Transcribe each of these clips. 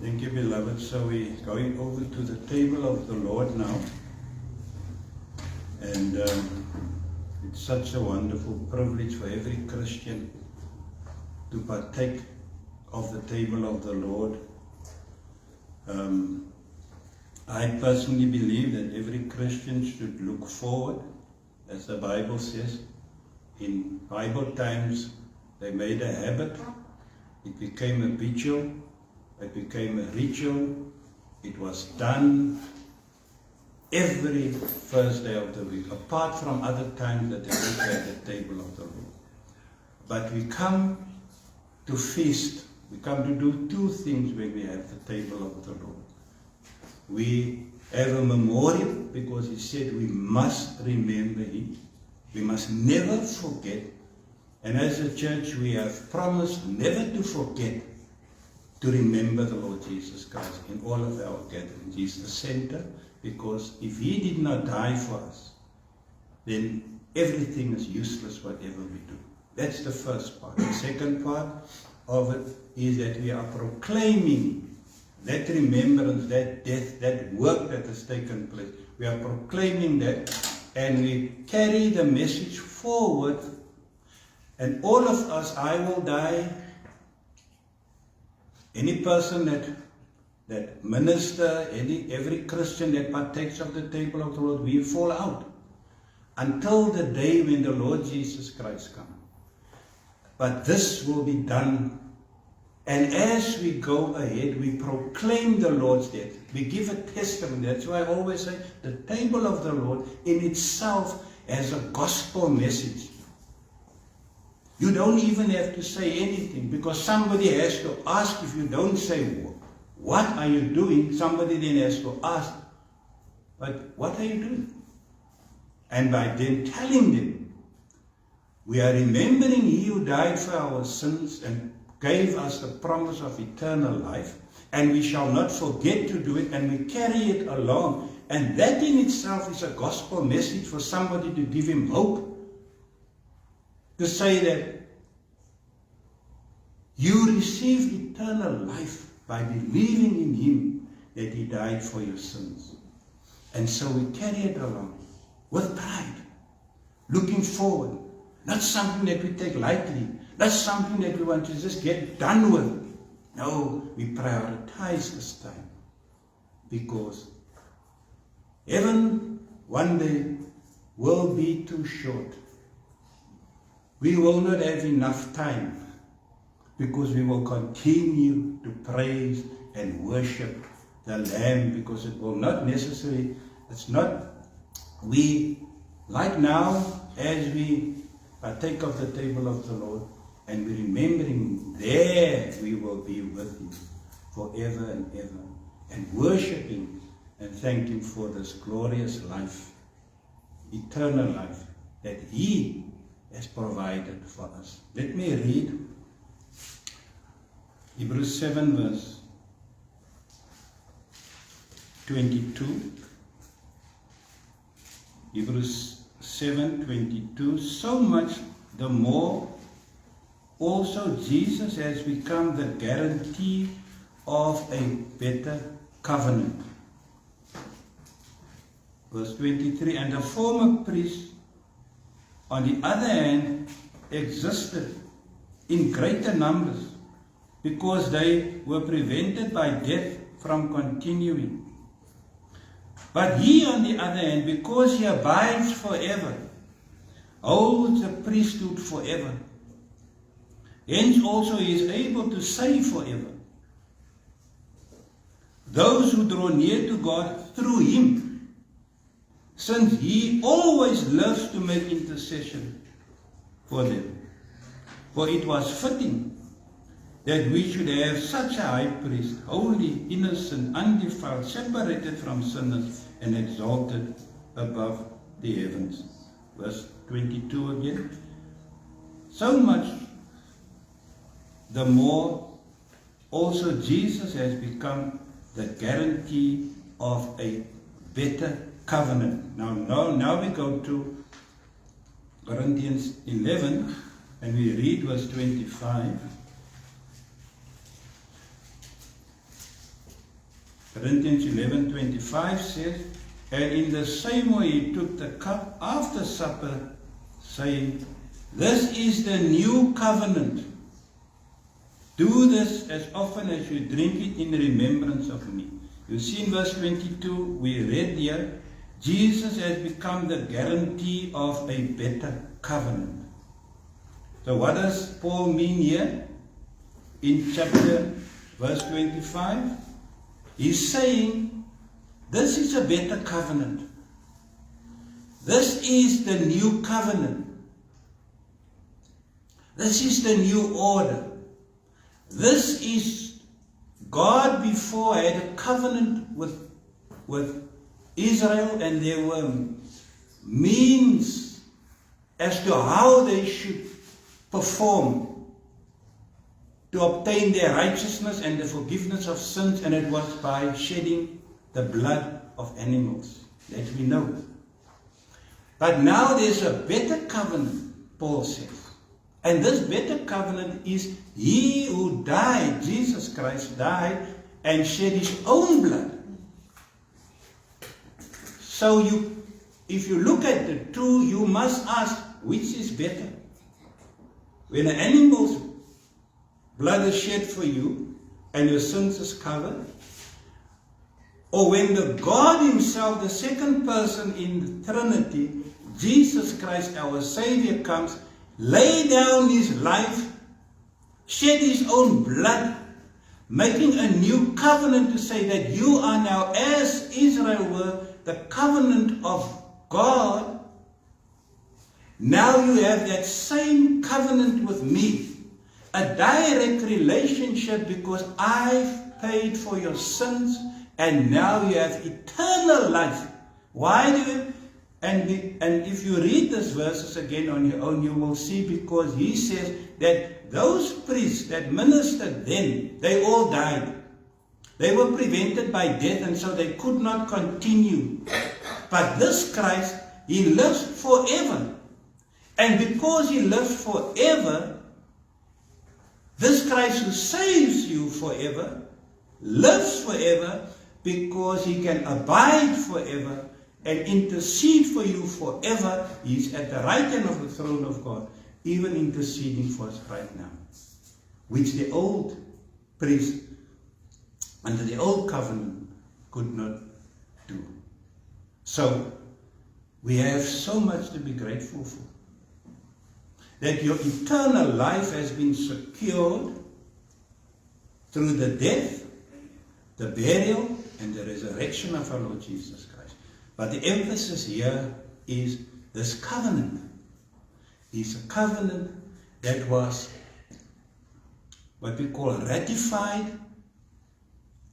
Thank you, beloved. So we're going over to the table of the Lord now. And it's such a wonderful privilege for every Christian to partake of the table of the Lord. I personally believe that every Christian should look forward, as the Bible says. In Bible times, they made a habit. It became a ritual. It became a ritual. It was done every first day of the week, apart from other times that they look at the table of the Lord. But we come to feast. We come to do two things when we have the table of the Lord. We have a memorial because he said we must remember him. We must never forget. And as a church, we have promised never to forget to remember the Lord Jesus Christ in all of our gatherings. He's the center, because if he did not die for us, then everything is useless, whatever we do. That's the first part. The second part of it is that we are proclaiming that remembrance, that death, that work that has taken place. We are proclaiming that, and we carry the message forward. And all of us, I will die. Any person that minister, every Christian that partakes of the table of the Lord, we fall out until the day when the Lord Jesus Christ comes. But this will be done. And as we go ahead, we proclaim the Lord's death. We give a testimony. That's why I always say the table of the Lord in itself has a gospel message. You don't even have to say anything, because somebody has to ask. If you don't say, what are you doing? Somebody then has to ask, but what are you doing? And by then telling them, we are remembering he who died for our sins and gave us the promise of eternal life, and we shall not forget to do it, and we carry it along. And that in itself is a gospel message for somebody to give him hope. To say that you receive eternal life by believing in him, that he died for your sins. And so we carry it along with pride, looking forward. Not something that we take lightly, not something that we want to just get done with. No, we prioritize this time, because heaven one day will be too short. We will not have enough time, because we will continue to praise and worship the Lamb, because it will not necessarily, it's not, we, like now, as we partake of the table of the Lord, and we remembering there we will be with him forever and ever, and worshiping and thanking for this glorious life, eternal life, that he has provided for us. Let me read Hebrews 7 verse 22. Hebrews 7:22. So much the more also Jesus has become the guarantee of a better covenant. Verse 23. And the former priest, on the other hand, existed in greater numbers, because they were prevented by death from continuing. But he, on the other hand, because he abides forever, holds the priesthood forever. Hence also he is able to save forever those who draw near to God through him, since he always lives to make intercession for them. For it was fitting that we should have such a high priest, holy, innocent, undefiled, separated from sinners, and exalted above the heavens. Verse 22 again. So much the more also Jesus has become the guarantee of a better covenant. Now we go to Corinthians 11, and we read verse 25. Corinthians 11:25 says, and in the same way he took the cup after supper, saying, this is the new covenant. Do this as often as you drink it in remembrance of me. You see in verse 22, we read here, Jesus has become the guarantee of a better covenant. So what does Paul mean here? In chapter verse 25, he's saying, this is a better covenant. This is the new covenant. This is the new order. This is God before had a covenant with Israel, and there were means as to how they should perform to obtain their righteousness and the forgiveness of sins, and it was by shedding the blood of animals, that we know. But now there's a better covenant, Paul says. And this better covenant is he who died, Jesus Christ died and shed his own blood. So if you look at the two, you must ask, which is better? When an animal's blood is shed for you and your sins is covered, or when the God himself, the second person in the Trinity, Jesus Christ, our Savior, comes, lay down his life, shed his own blood, making a new covenant to say that you are now, as Israel were, the covenant of God. Now you have that same covenant with me, a direct relationship, because I've paid for your sins, and now you have eternal life. Why do you? And if you read these verses again on your own, you will see, because he says that those priests that ministered then, they all died. They were prevented by death, and so they could not continue. But this Christ, he lives forever. And because he lives forever, this Christ who saves you forever, lives forever, because he can abide forever and intercede for you forever. He's at the right hand of the throne of God, even interceding for us right now, which the old priest under the old covenant could not do. So we have so much to be grateful for, that your eternal life has been secured through the death, the burial, and the resurrection of our Lord Jesus Christ. But the emphasis here is this covenant. It's a covenant that was what we call ratified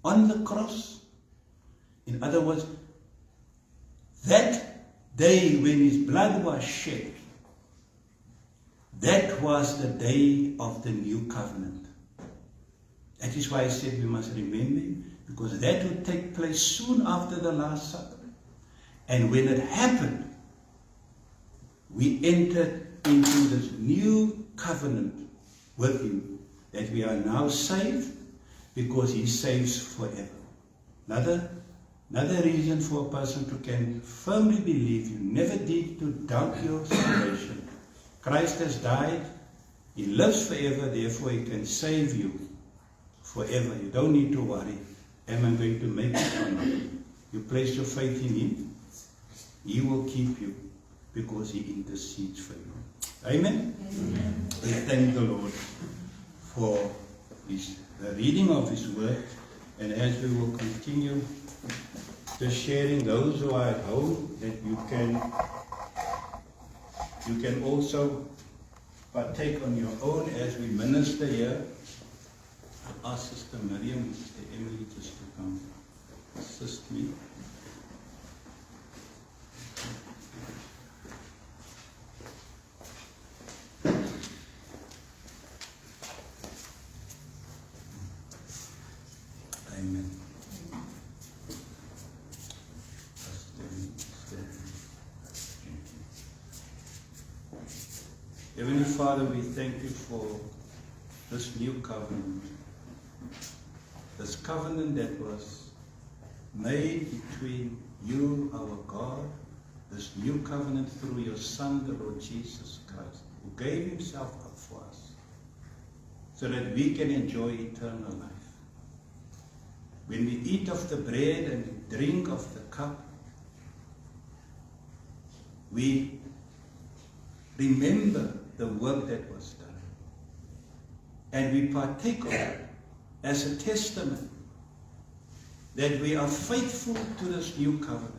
on the cross. In other words, that day when his blood was shed, that was the day of the new covenant. That is why I said we must remember him, because that would take place soon after the Last Supper. And when it happened, we entered into this new covenant with him, that we are now saved because he saves forever. Another reason for a person to can firmly believe you never need to doubt your salvation. Christ has died, he lives forever, therefore he can save you forever. You don't need to worry, am I going to make it or not? You place your faith in him, he will keep you because he intercedes for you. Amen? Amen. We thank the Lord for the reading of his word, and as we will continue just sharing, those who are at home, that you can also partake on your own as we minister here. I'll ask Sister Miriam and Sister Emily just to come assist me. Amen. Heavenly Father, we thank you for this new covenant. This covenant that was made between you, our God, this new covenant through your Son, the Lord Jesus Christ, who gave himself up for us, so that we can enjoy eternal life. When we eat of the bread and we drink of the cup, we remember the work that was done. And we partake of it as a testament that we are faithful to this new covenant.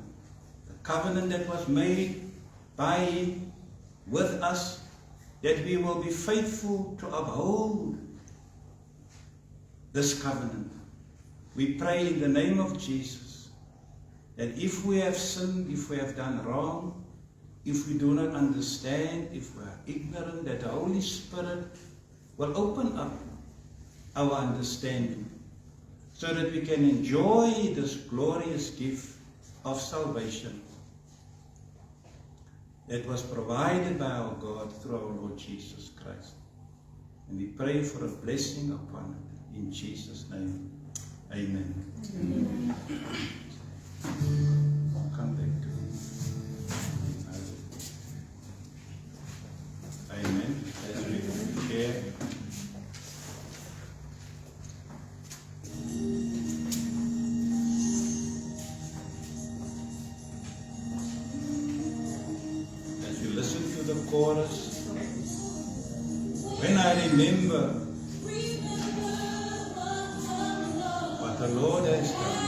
The covenant that was made by him with us, that we will be faithful to uphold this covenant. We pray in the name of Jesus that if we have sinned, if we have done wrong, if we do not understand, if we are ignorant, that the Holy Spirit will open up our understanding so that we can enjoy this glorious gift of salvation that was provided by our God through our Lord Jesus Christ. And we pray for a blessing upon it in Jesus' name. Amen. Amen. I'll come back to it. Amen. As we share. As you listen to the chorus, when I remember what the Lord has done,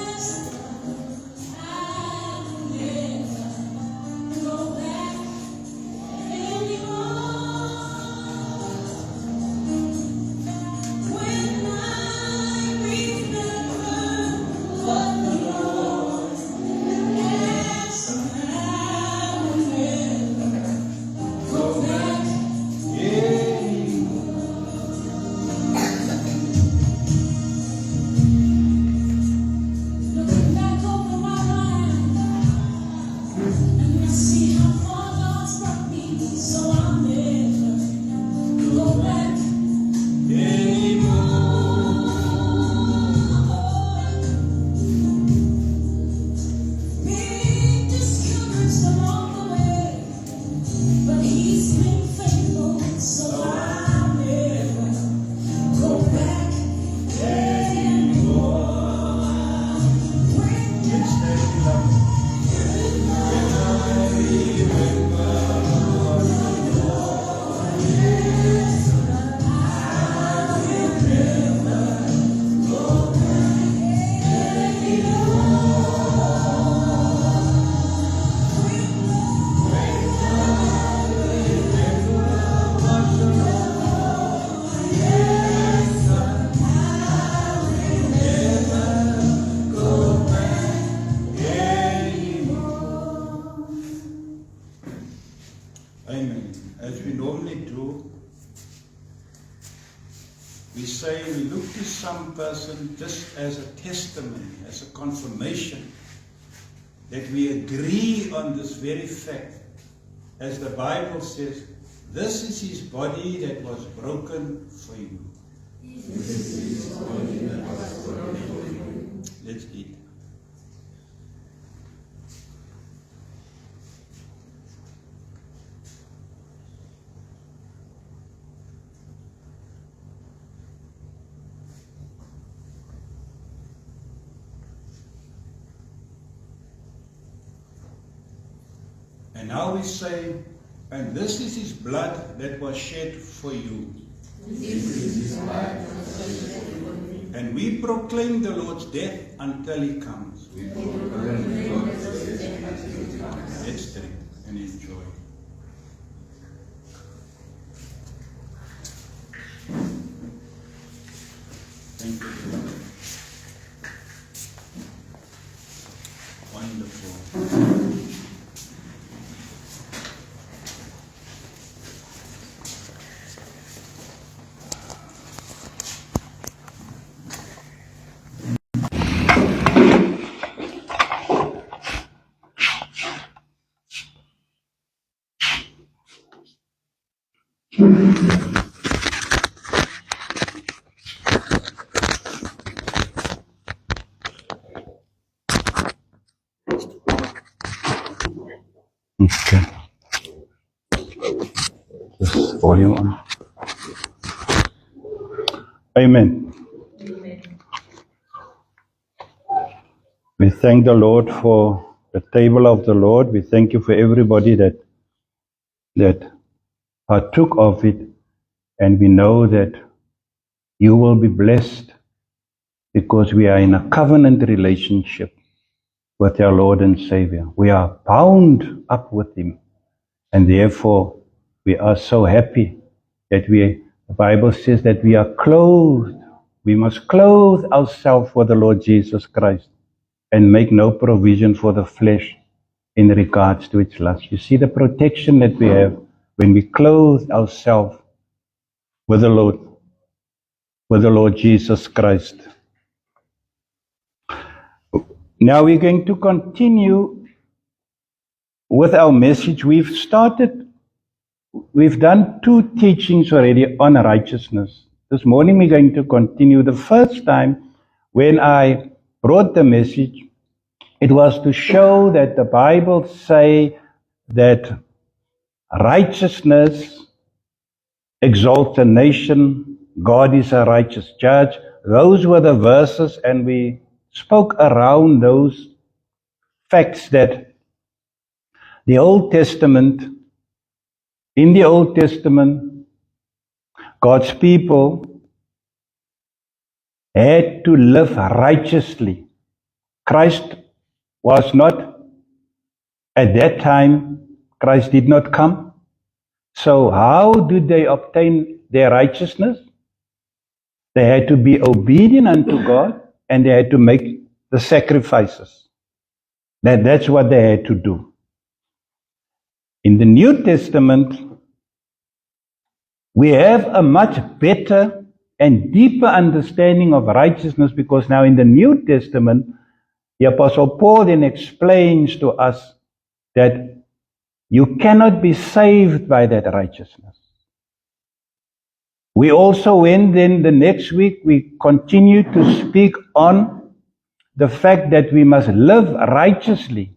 Amen. As we normally do, we say we look to some person just as a testimony, as a confirmation that we agree on this very fact. As the Bible says, this is his body that was broken for you. Let's eat. And now we say, and this is his blood that was shed for you. And we proclaim the Lord's death until he comes. Let's drink and enjoy. Thank you, Lord. Wonderful. Okay. Just volume on. Amen. We thank the Lord for the table of the Lord. We thank you for everybody that partook of it. And we know that you will be blessed because we are in a covenant relationship with our Lord and Savior. We are bound up with Him. And therefore, we are so happy that the Bible says that we are clothed. We must clothe ourselves for the Lord Jesus Christ and make no provision for the flesh in regards to its lust. You see the protection that we have when we clothe ourselves with the Lord Jesus Christ. Now we're going to continue with our message. We've done 2 teachings already on righteousness. This morning we're going to continue. The first time when I brought the message, it was to show that the Bible say that righteousness exalts a nation. God is a righteous judge. Those were the verses, and we spoke around those facts that in the Old Testament, God's people had to live righteously. Christ was not, at that time, Christ did not come. So how did they obtain their righteousness? They had to be obedient unto God, and they had to make the sacrifices. That's what they had to do. In the New Testament, we have a much better and deeper understanding of righteousness, because now in the New Testament, the Apostle Paul then explains to us that you cannot be saved by that righteousness. We also went then the next week, we continue to speak on the fact that we must live righteously.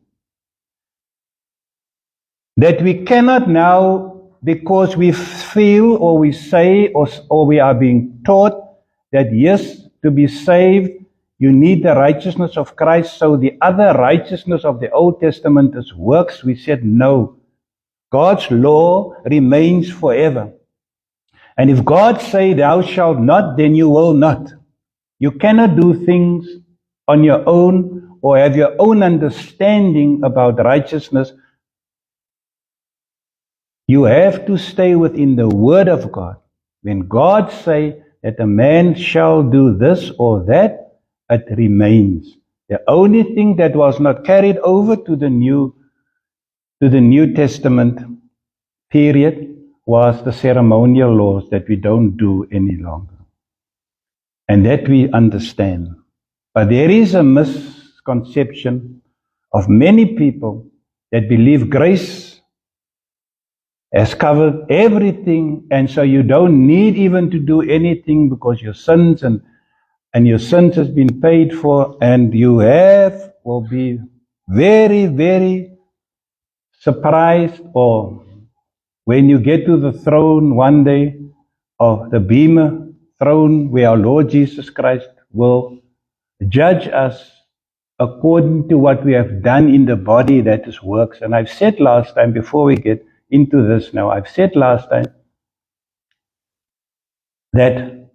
That we cannot now, because we feel or we say or we are being taught that yes, to be saved, you need the righteousness of Christ, so the other righteousness of the Old Testament is works. We said no. God's law remains forever. And if God say thou shalt not, then you will not. You cannot do things on your own or have your own understanding about righteousness. You have to stay within the Word of God. When God say that a man shall do this or that, it remains. The only thing that was not carried over to the New Testament period was the ceremonial laws that we don't do any longer. And that we understand. But there is a misconception of many people that believe grace has covered everything, and so you don't need even to do anything because your sins and your sins has been paid for, and you will be very, very surprised, or when you get to the throne one day, of the Bema throne where our Lord Jesus Christ will judge us according to what we have done in the body, that is works. And I've said last time, before we get into this now, I've said last time that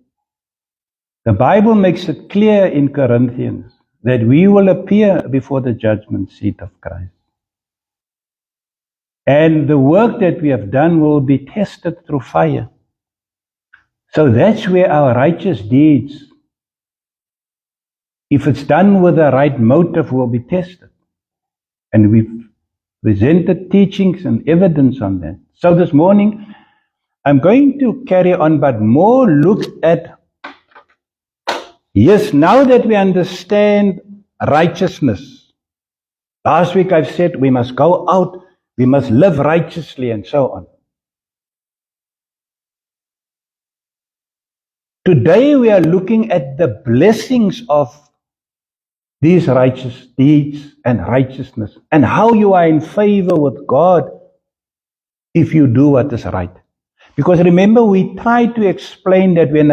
the Bible makes it clear in Corinthians that we will appear before the judgment seat of Christ. And the work that we have done will be tested through fire. So that's where our righteous deeds, if it's done with the right motive, will be tested. And we've presented teachings and evidence on that. So this morning, I'm going to carry on, but more look at, yes, now that we understand righteousness. Last week I've said we must go out, we must live righteously, and so on. Today we are looking at the blessings of these righteous deeds and righteousness, and how you are in favor with God if you do what is right. Because remember, we try to explain that when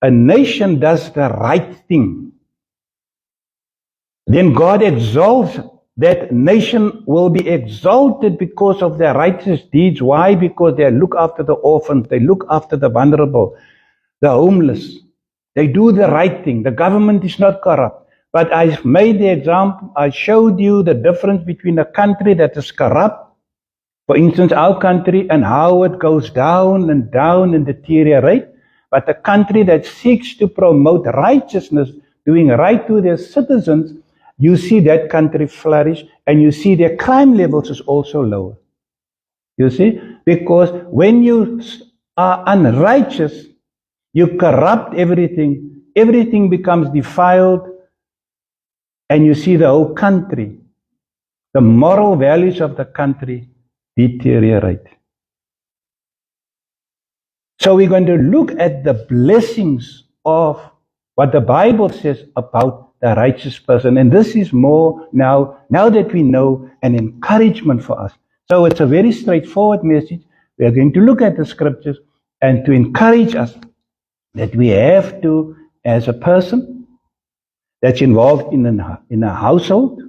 a nation does the right thing, then God exalts that nation, will be exalted because of their righteous deeds. Why? Because they look after the orphans, they look after the vulnerable, the homeless. They do the right thing. The government is not corrupt. But I made the example, I showed you the difference between a country that is corrupt, for instance, our country, and how it goes down and deteriorate. But a country that seeks to promote righteousness, doing right to their citizens, you see that country flourish, and you see their crime levels is also lower. You see? Because when you are unrighteous, you corrupt everything, everything becomes defiled, and you see the whole country, the moral values of the country deteriorate. So we're going to look at the blessings of what the Bible says about the righteous person. And this is more now that we know, an encouragement for us. So it's a very straightforward message. We are going to look at the scriptures and to encourage us that we have to, as a person that's involved in a household,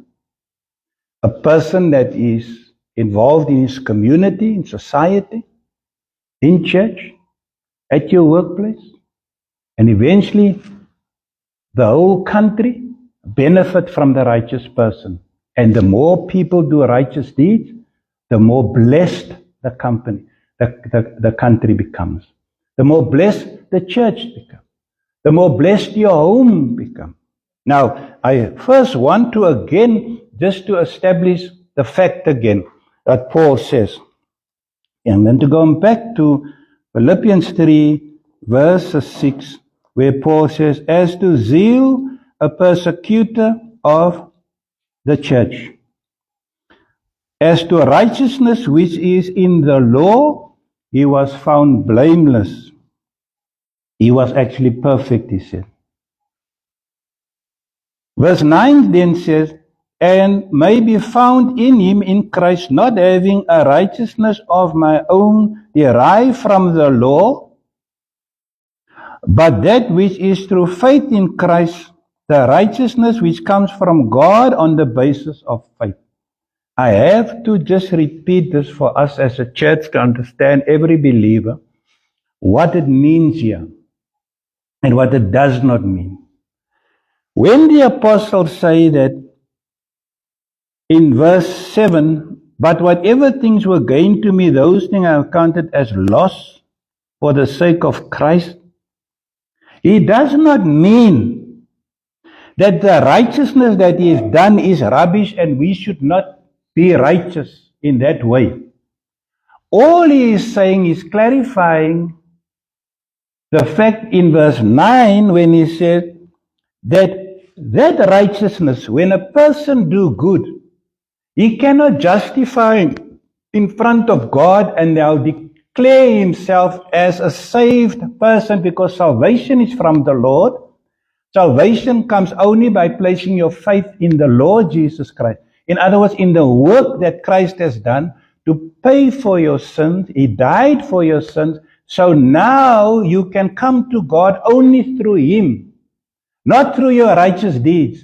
a person that is involved in his community, in society, in church, at your workplace, and eventually the whole country benefit from the righteous person. And the more people do righteous deeds, the more blessed the country becomes. The more blessed the church becomes. The more blessed your home becomes. Now, I first want to again, just to establish the fact again, that Paul says. And then to go back to Philippians 3, verse 6, where Paul says, as to zeal, a persecutor of the church. As to righteousness which is in the law, he was found blameless. He was actually perfect, he said. Verse 9 then says, and may be found in him, in Christ, not having a righteousness of my own derived from the law, but that which is through faith in Christ, the righteousness which comes from God on the basis of faith. I have to just repeat this for us as a church to understand, every believer, what it means here and what it does not mean. When the apostles say that in verse 7, but whatever things were gained to me, those things I have counted as loss for the sake of Christ, he does not mean that the righteousness that he has done is rubbish and we should not be righteous in that way. All he is saying is clarifying the fact in verse 9 when he said that righteousness, when a person do good, he cannot justify in front of God and now declare himself as a saved person, because salvation is from the Lord. Salvation comes only by placing your faith in the Lord Jesus Christ. In other words, in the work that Christ has done to pay for your sins. He died for your sins. So now you can come to God only through him, not through your righteous deeds,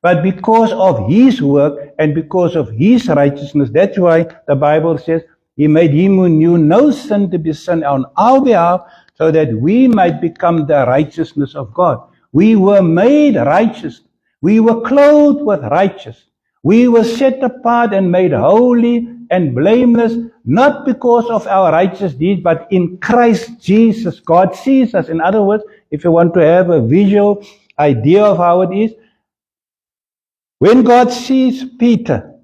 but because of his work and because of his righteousness. That's why the Bible says he made him who knew no sin to be sin on our behalf, so that we might become the righteousness of God. We were made righteous. We were clothed with righteousness. We were set apart and made holy and blameless, not because of our righteous deeds, but in Christ Jesus. God sees us. In other words, if you want to have a visual idea of how it is, when God sees Peter,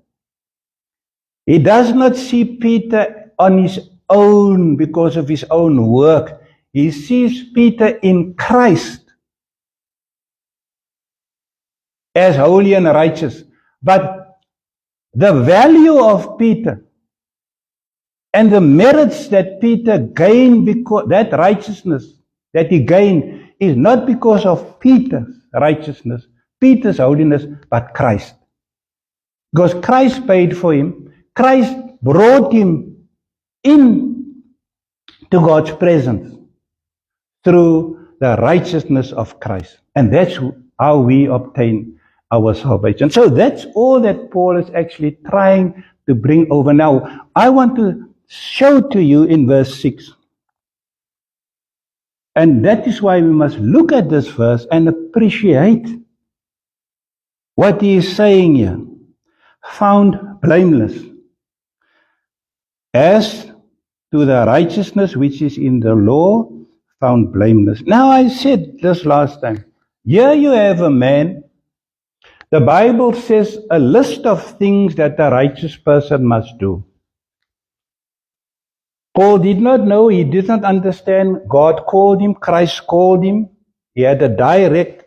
he does not see Peter on his own because of his own work. He sees Peter in Christ as holy and righteous. But the value of Peter and the merits that Peter gained, because that righteousness that he gained is not because of Peter's righteousness, Peter's holiness, but Christ. Because Christ paid for him. Christ brought him in to God's presence through the righteousness of Christ. And that's how we obtain our salvation. So that's all that Paul is actually trying to bring over. Now, I want to show to you in verse 6. And that is why we must look at this verse and appreciate what he is saying here. Found blameless. As to the righteousness which is in the law, found blameless. Now I said this last time. Here you have a man. The Bible says a list of things that a righteous person must do. Paul did not know, he did not understand. God called him, Christ called him. He had a direct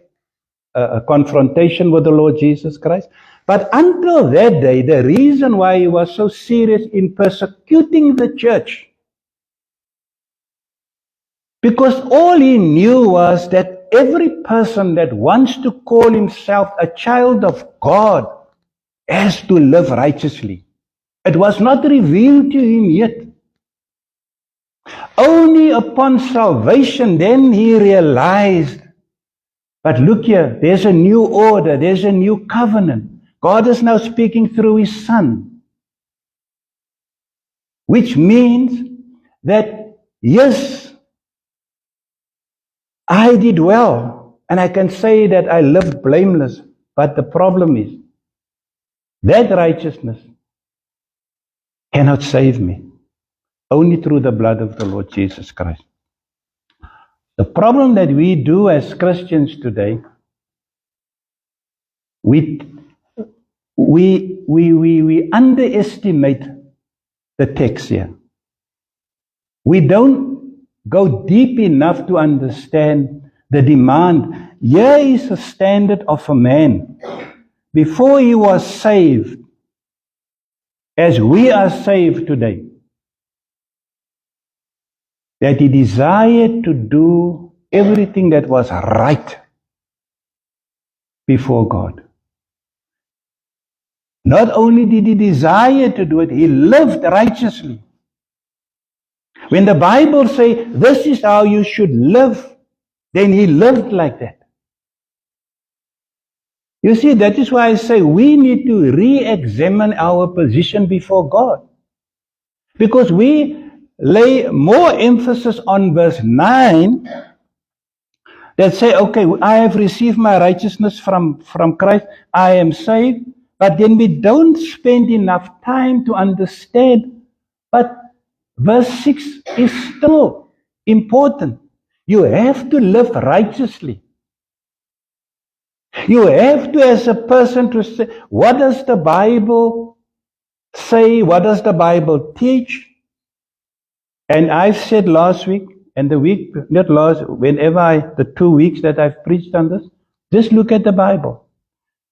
confrontation with the Lord Jesus Christ. But until that day, the reason why he was so serious in persecuting the church, because all he knew was that every person that wants to call himself a child of God has to live righteously. It was not revealed to him yet. Only upon salvation then he realized, but look here, there's a new order, there's a new covenant. God is now speaking through his Son. Which means that, yes, I did well, and I can say that I lived blameless, but the problem is, that righteousness cannot save me. Only through the blood of the Lord Jesus Christ. The problem that we do as Christians today, we underestimate the text here. We don't go deep enough to understand the demand. Here is a standard of a man. Before he was saved, as we are saved today, that he desired to do everything that was right before God. Not only did he desire to do it, he lived righteously. When the Bible says, this is how you should live, then he lived like that. You see, that is why I say we need to re-examine our position before God. Because we lay more emphasis on verse 9 that say, okay, I have received my righteousness from Christ, I am saved, but then we don't spend enough time to understand. But verse 6 is still important. You have to live righteously. You have to, as a person, to say, what does the Bible say? What does the Bible teach? And I've said last week, and the week, not last, the 2 weeks that I've preached on this, just look at the Bible,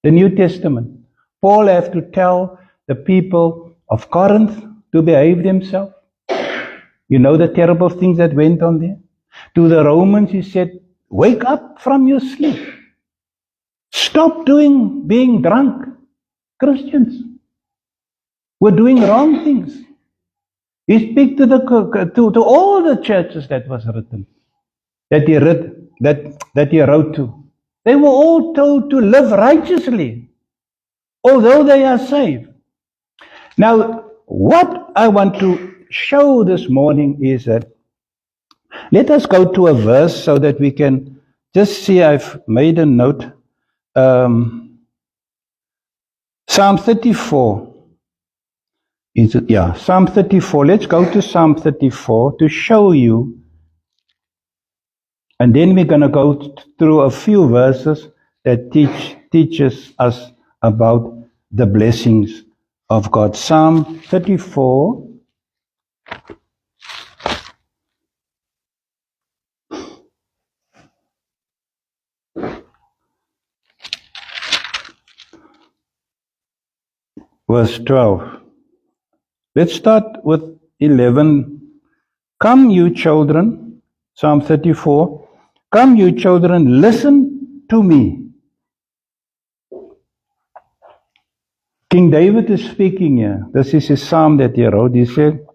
the New Testament. Paul had to tell the people of Corinth to behave themselves. You know the terrible things that went on there. To the Romans, he said, wake up from your sleep. Stop being drunk. Christians were doing wrong things. He speak to all the churches that was written, that he wrote to. They were all told to live righteously, although they are saved. Now, what I want to show this morning is that, let us go to a verse so that we can just see. I've made a note. Psalm 34. Is it? Yeah, Psalm 34. Let's go to Psalm 34 to show you. And then we're going to go through a few verses that teaches us about the blessings of God. Psalm 34. Verse 12. Let's start with 11. Come, you children, Psalm 34. Come, you children, listen to me. King David is speaking here. This is his psalm that he wrote. He said,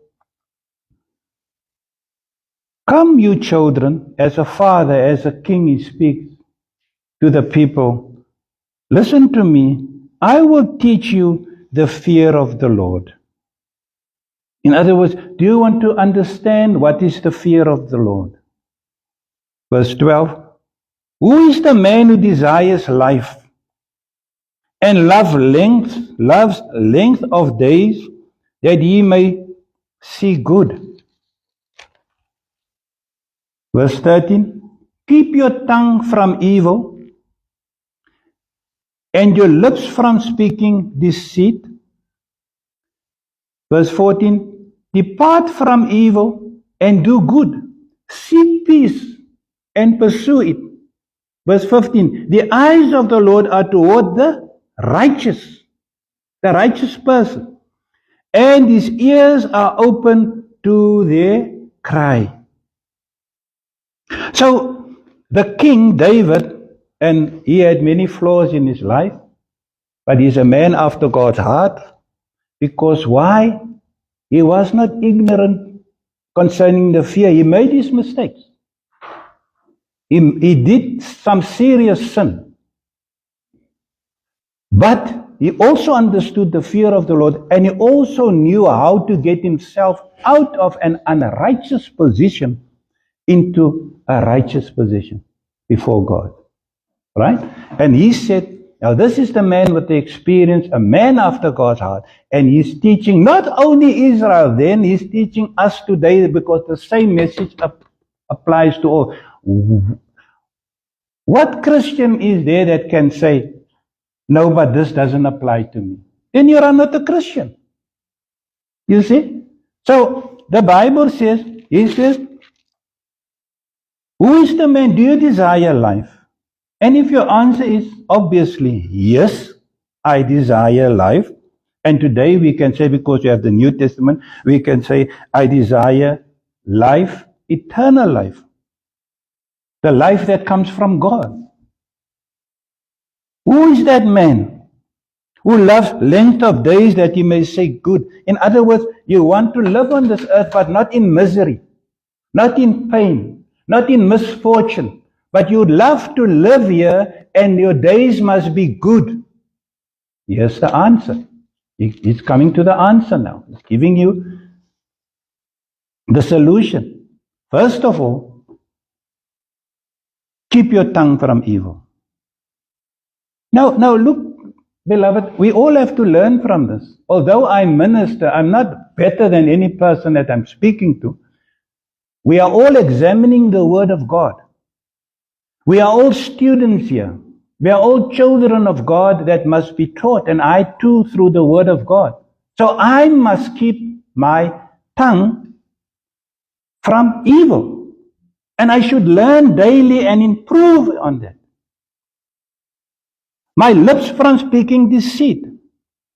"Come, you children, as a father, as a king," he speaks to the people. "Listen to me. I will teach you the fear of the Lord." In other words, do you want to understand what is the fear of the Lord? Verse 12. "Who is the man who desires life and loves length of days, that he may see good?" Verse 13. "Keep your tongue from evil and your lips from speaking deceit." Verse 14. "Depart from evil and do good. Seek peace and pursue it." Verse 15. "The eyes of the Lord are toward the righteous person, and his ears are open to their cry." So the king David, and he had many flaws in his life, but he's a man after God's heart. Because why? He was not ignorant concerning the fear. He made his mistakes. He did some serious sin. But he also understood the fear of the Lord, and he also knew how to get himself out of an unrighteous position into a righteous position before God. Right? And he said, now this is the man with the experience, a man after God's heart. And he's teaching not only Israel then, he's teaching us today, because the same message applies to all. What Christian is there that can say, "No, but this doesn't apply to me"? Then you are not a Christian. You see? So the Bible says, he says, "Who is the man? Do you desire life?" And if your answer is obviously yes, I desire life. And today we can say, because we have the New Testament, we can say, I desire life, eternal life. The life that comes from God. Who is that man who loves length of days, that he may say good? In other words, you want to live on this earth, but not in misery, not in pain, not in misfortune. But you'd love to live here, and your days must be good. Here's the answer. He's coming to the answer now. He's giving you the solution. First of all, keep your tongue from evil. Now look, beloved, we all have to learn from this. Although I minister, I'm not better than any person that I'm speaking to. We are all examining the Word of God. We are all students here. We are all children of God that must be taught, and I too through the Word of God. So I must keep my tongue from evil. And I should learn daily and improve on that. My lips from speaking deceit.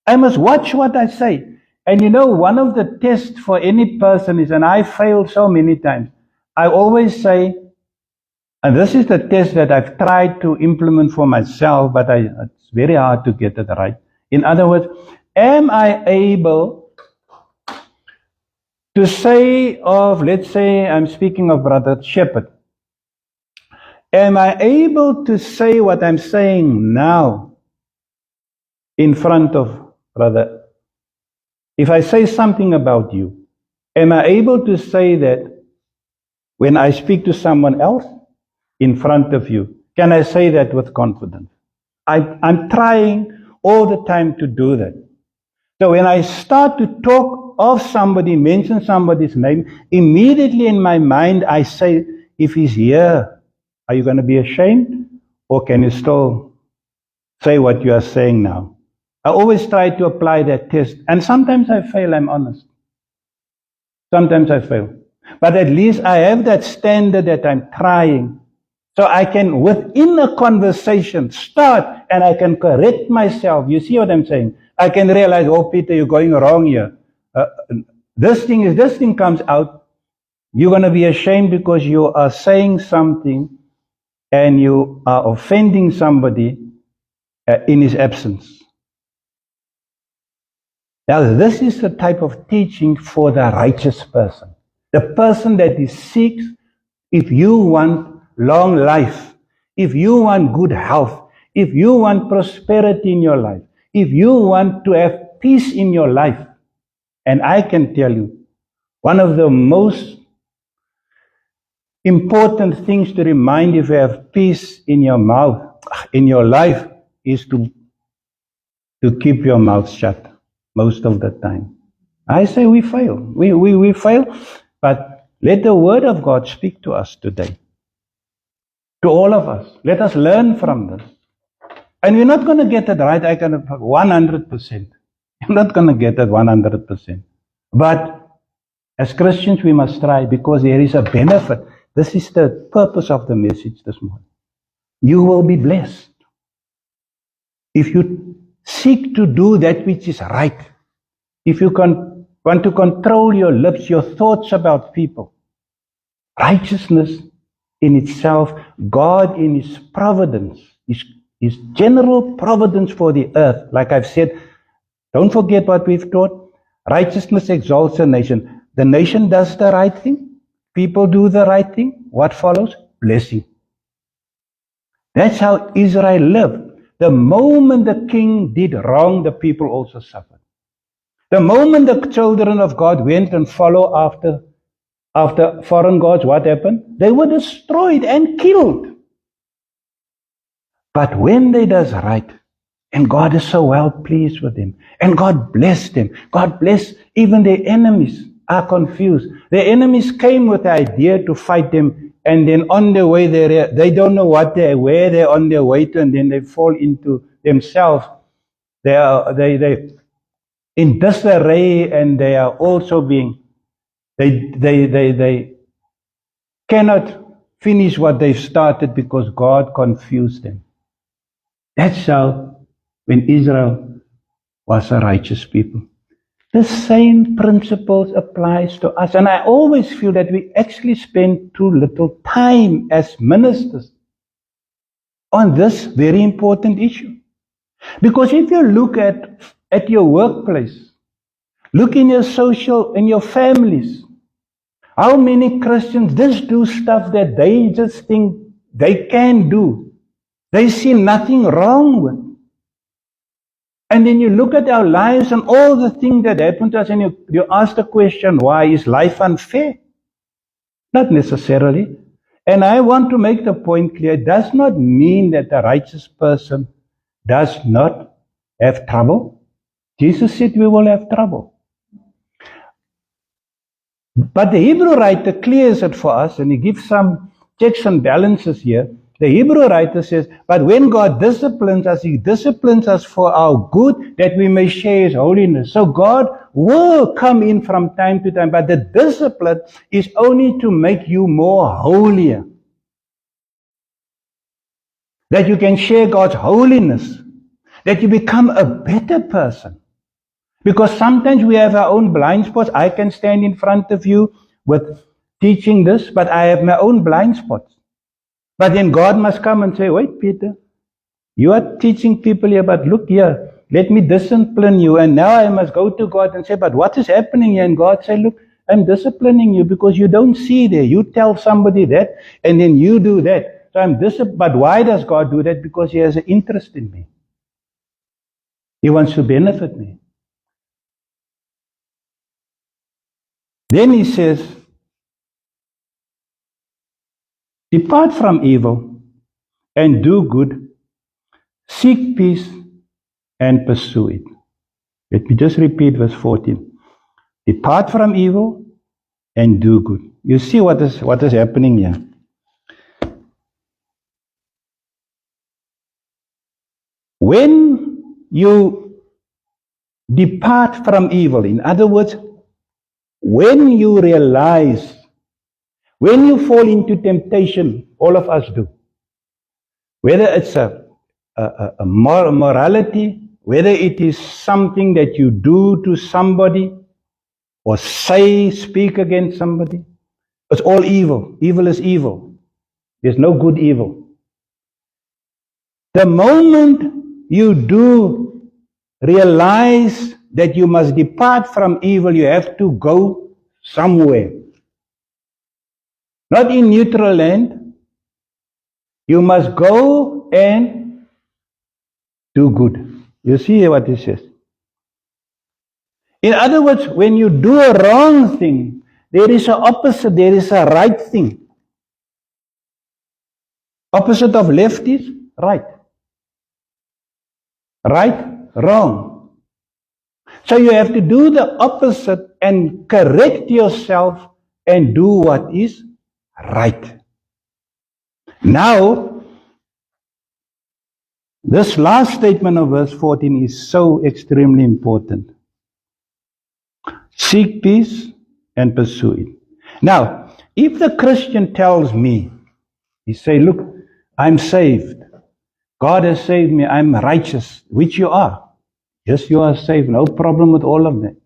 I must watch what I say. And you know, one of the tests for any person is, and I failed so many times, I always say, and this is the test that I've tried to implement for myself, but it's very hard to get it right. In other words, am I able to say of, let's say I'm speaking of Brother Shepherd, am I able to say what I'm saying now in front of Brother? If I say something about you, am I able to say that when I speak to someone else in front of you? Can I say that with confidence? I'm trying all the time to do that. So when I start to talk of somebody, mention somebody's name, immediately in my mind I say, if he's here, are you going to be ashamed? Or can you still say what you are saying now? I always try to apply that test. And sometimes I fail, I'm honest. Sometimes I fail. But at least I have that standard that I'm trying. So I can, within a conversation, start and I can correct myself. You see what I'm saying? I can realize, oh, Peter, you're going wrong here. This thing comes out. You're going to be ashamed because you are saying something and you are offending somebody in his absence. Now, this is the type of teaching for the righteous person. The person that is seeks, if you want long life, if you want good health, if you want prosperity in your life, if you want to have peace in your life, and I can tell you, one of the most important things to remind you if you have peace in your mouth, in your life, is to keep your mouth shut most of the time. I say we fail. We fail, but let the Word of God speak to us today. To all of us. Let us learn from this. And we're not going to get it right, 100%. You're not going to get it 100%. But as Christians, we must try because there is a benefit. This is the purpose of the message this morning. You will be blessed. If you seek to do that which is right, if you want to control your lips, your thoughts about people, righteousness in itself, God in His providence, His general providence for the earth, like I've said, don't forget what we've taught. Righteousness exalts a nation. The nation does the right thing. People do the right thing. What follows? Blessing. That's how Israel lived. The moment the king did wrong, the people also suffered. The moment the children of God went and followed after foreign gods, what happened? They were destroyed and killed. But when they does right, and God is so well pleased with them, and God blessed them, God blessed even their enemies are confused. Their enemies came with the idea to fight them, and then on their way they don't know where they're on their way to, and then they fall into themselves. They in disarray, and they are also being they cannot finish what they've started because God confused them. That's how when Israel was a righteous people. The same principles applies to us. And I always feel that we actually spend too little time as ministers on this very important issue. Because if you look at your workplace, look in your families, how many Christians just do stuff that they just think they can do. They see nothing wrong with. And then you look at our lives and all the things that happen to us, and you ask the question, why is life unfair? Not necessarily. And I want to make the point clear, it does not mean that a righteous person does not have trouble. Jesus said we will have trouble. But the Hebrew writer clears it for us, and he gives some checks and balances here. The Hebrew writer says, but when God disciplines us, He disciplines us for our good, that we may share His holiness. So God will come in from time to time, but the discipline is only to make you more holier. That you can share God's holiness. That you become a better person. Because sometimes we have our own blind spots. I can stand in front of you with teaching this, but I have my own blind spots. But then God must come and say, wait, Peter, you are teaching people here, but look here, let me discipline you. And now I must go to God and say, but what is happening here? And God say, look, I'm disciplining you because you don't see there. You tell somebody that, and then you do that. So I'm disciplined. But why does God do that? Because He has an interest in me. He wants to benefit me. Then He says, depart from evil and do good, seek peace and pursue it. Let me just repeat verse 14. Depart from evil and do good. You see what is happening here. When you depart from evil, in other words, when you realize, when you fall into temptation, all of us do, whether it's a morality, whether it is something that you do to somebody, or speak against somebody, it's all evil. Evil is evil. There's no good evil. The moment you do realize that you must depart from evil. You have to go somewhere. Not in neutral land. You must go and do good. You see what it says? In other words, when you do a wrong thing, there is an opposite, there is a right thing. Opposite of left is right. Right, wrong. So you have to do the opposite and correct yourself and do what is right. Now, this last statement of verse 14 is so extremely important. Seek peace and pursue it. Now, if the Christian tells me, he say, look, I'm saved. God has saved me. I'm righteous, which you are. Yes, you are saved. No problem with all of that.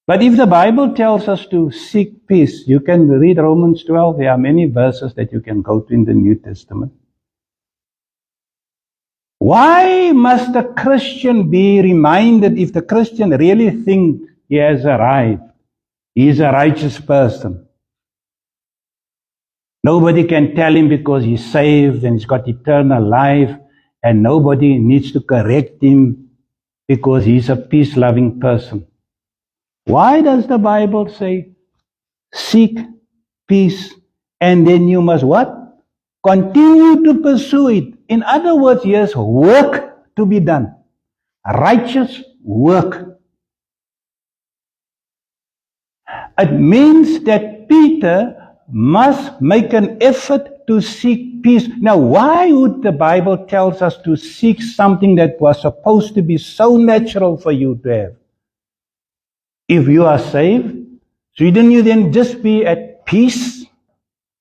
But if the Bible tells us to seek peace, you can read Romans 12. There are many verses that you can go to in the New Testament. Why must the Christian be reminded, if the Christian really thinks he has arrived, he is a righteous person? Nobody can tell him because he's saved and he's got eternal life, and nobody needs to correct him because he's a peace-loving person. Why does the Bible say, seek peace, and then you must what? Continue to pursue it. In other words, yes, work to be done. Righteous work. It means that Peter must make an effort to seek peace. Now, why would the Bible tell us to seek something that was supposed to be so natural for you to have? If you are saved, shouldn't you then just be at peace?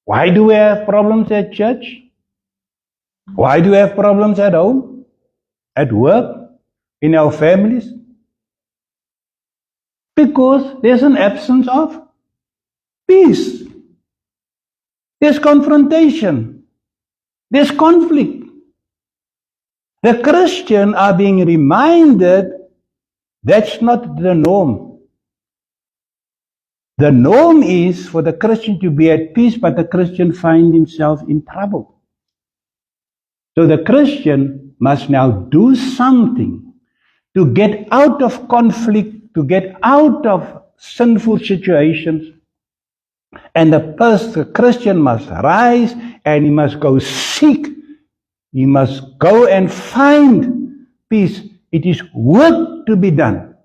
Why do we have problems at church? Why do we have problems at home, at work, in our families? Because there's an absence of peace. There's confrontation. There's conflict. The Christians are being reminded that's not the norm. The norm is for the Christian to be at peace, but the Christian finds himself in trouble. So the Christian must now do something to get out of conflict, to get out of sinful situations. And the Christian must rise and he must go seek. He must go and find peace. It is work to be done.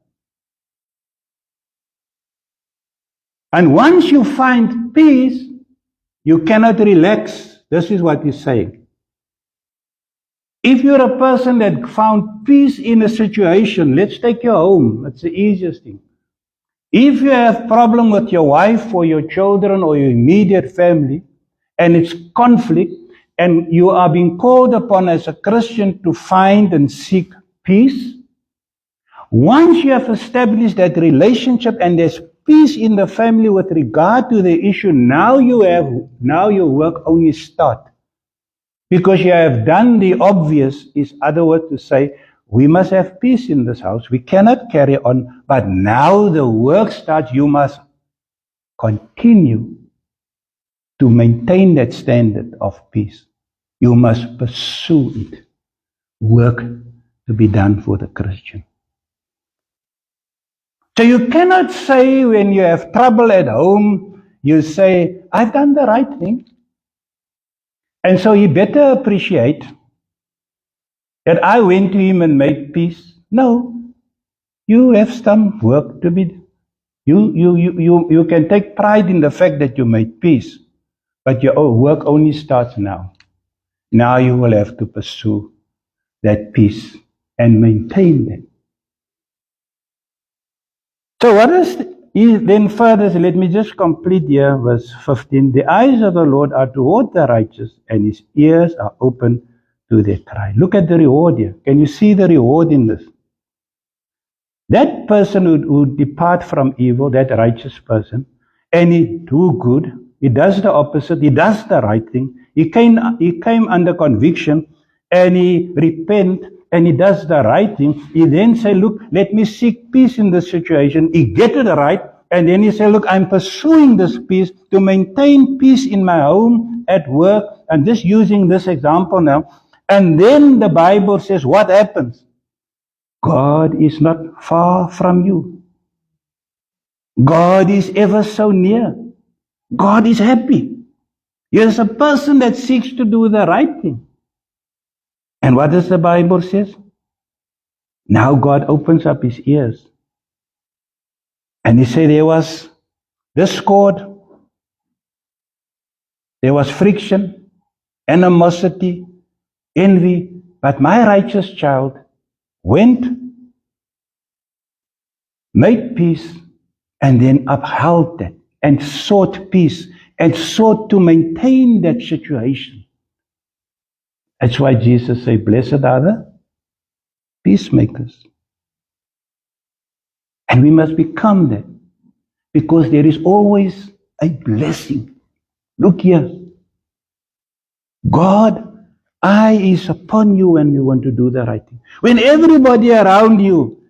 And once you find peace, you cannot relax. This is what he's saying. If you're a person that found peace in a situation, let's take your home. That's the easiest thing. If you have problem with your wife or your children or your immediate family, and it's conflict, and you are being called upon as a Christian to find and seek peace, once you have established that relationship and there's peace in the family with regard to the issue, now your work only starts. Because you have done the obvious, is other word to say, we must have peace in this house. We cannot carry on, but now the work starts. You must continue to maintain that standard of peace. You must pursue it. Work to be done for the Christian. So you cannot say when you have trouble at home, you say, I've done the right thing. And so you better appreciate that I went to him and made peace. No, you have some work to be done. You can take pride in the fact that you made peace, but your work only starts now. Now you will have to pursue that peace and maintain that. So what is then further? Let me just complete here, verse 15. The eyes of the Lord are toward the righteous, and his ears are open to their cry. Look at the reward here. Can you see the reward in this? That person who depart from evil, that righteous person, and he do good, he does the opposite, he does the right thing, he came under conviction, and he repent, and he does the right thing, he then say, look, let me seek peace in this situation. He get it right, and then he say, look, I'm pursuing this peace to maintain peace in my home, at work, and just using this example now. And then the Bible says, what happens? God is not far from you. God is ever so near. God is happy. Here's a person that seeks to do the right thing. And what does the Bible say? Now God opens up his ears. And he said there was discord, there was friction, animosity, envy, but my righteous child went, made peace, and then upheld that, and sought peace, and sought to maintain that situation. That's why Jesus said, blessed are the peacemakers. And we must become that, because there is always a blessing. Look here. God, eye is upon you when you want to do the right thing. When everybody around you,